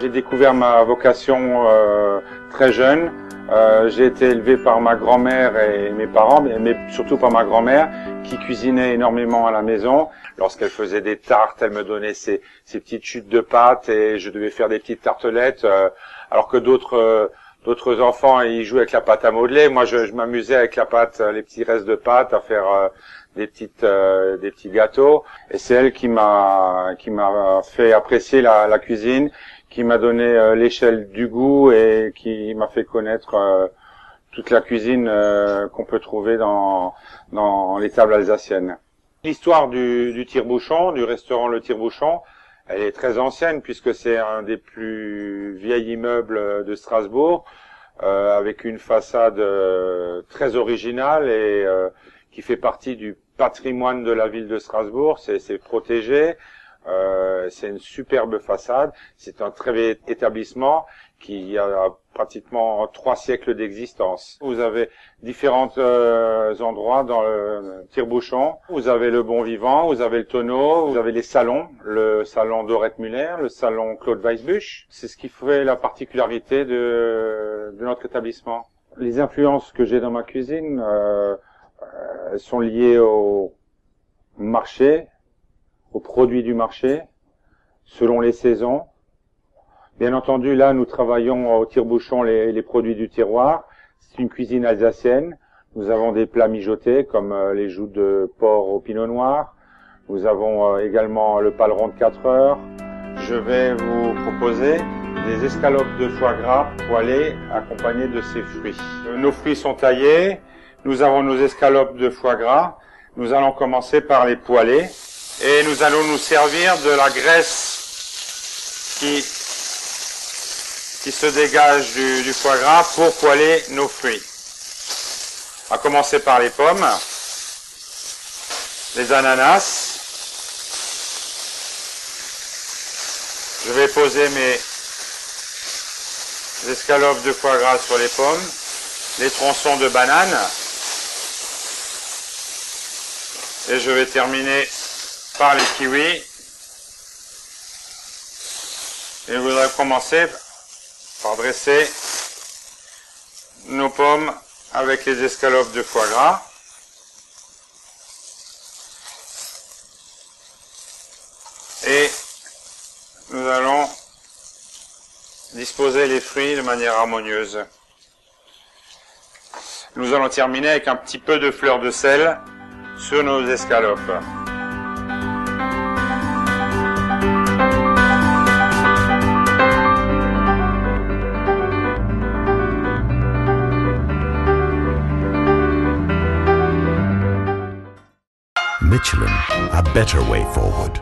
J'ai découvert ma vocation très jeune. J'ai été élevé par ma grand-mère et mes parents, mais surtout par ma grand-mère qui cuisinait énormément à la maison. Lorsqu'elle faisait des tartes, elle me donnait ses petites chutes de pâtes et je devais faire des petites tartelettes, alors que d'autres enfants ils jouaient avec la pâte à modeler. Moi, je m'amusais avec la pâte, les petits restes de pâte à faire des petits gâteaux. Et c'est elle qui m'a fait apprécier la cuisine, qui m'a donné l'échelle du goût et qui m'a fait connaître toute la cuisine qu'on peut trouver dans les tables alsaciennes. L'histoire du tire-bouchon, du restaurant Le Tire-Bouchon, elle est très ancienne puisque c'est un des plus vieils immeubles de Strasbourg, avec une façade très originale et qui fait partie du patrimoine de la ville de Strasbourg. C'est protégé. C'est une superbe façade. C'est un très vieil établissement qui a pratiquement 3 siècles d'existence. Vous avez différents endroits dans le tire-bouchon. Vous avez le Bon Vivant, vous avez le Tonneau, vous avez les salons, le salon Dorette Müller, le salon Claude Weisbusch. C'est ce qui fait la particularité de notre établissement. Les influences que j'ai dans ma cuisine sont liées au marché, aux produits du marché, selon les saisons. Bien entendu, là, nous travaillons au tire-bouchon les produits du terroir. C'est une cuisine alsacienne. Nous avons des plats mijotés comme les joues de porc au pinot noir. Nous avons également le paleron de 4 heures. Je vais vous proposer des escalopes de foie gras poêlées accompagnées de ces fruits. Nos fruits sont taillés. Nous avons nos escalopes de foie gras. Nous allons commencer par les poêler. Et nous allons nous servir de la graisse qui se dégage du foie gras pour poêler nos fruits. On va commencer par les pommes, les ananas. Je vais poser mes escalopes de foie gras sur les pommes, les tronçons de banane. Et je vais terminer par les kiwis. Et je voudrais commencer par dresser nos pommes avec les escalopes de foie gras. Et nous allons disposer les fruits de manière harmonieuse. Nous allons terminer avec un petit peu de fleur de sel sur nos escalopes. Michelin, a better way forward.